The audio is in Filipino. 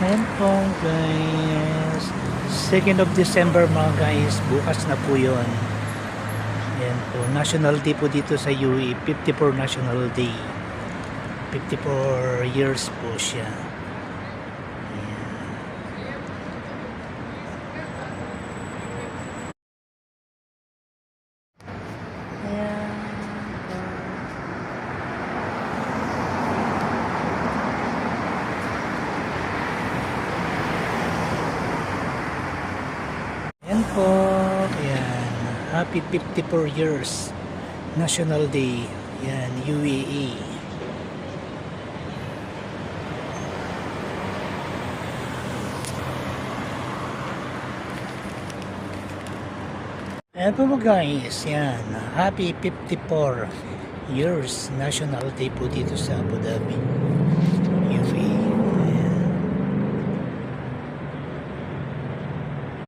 Ayan po guys, 2nd of December mga guys, bukas na po yun. Ayan po, National Day po dito sa UAE, 54 National Day, 54 years po siya. Ayan. Ayan po, ayan, happy 54 years National Day, ayan, UAE. Ayan po mga guys, yan, happy 54 years National Day po dito sa Abu Dhabi.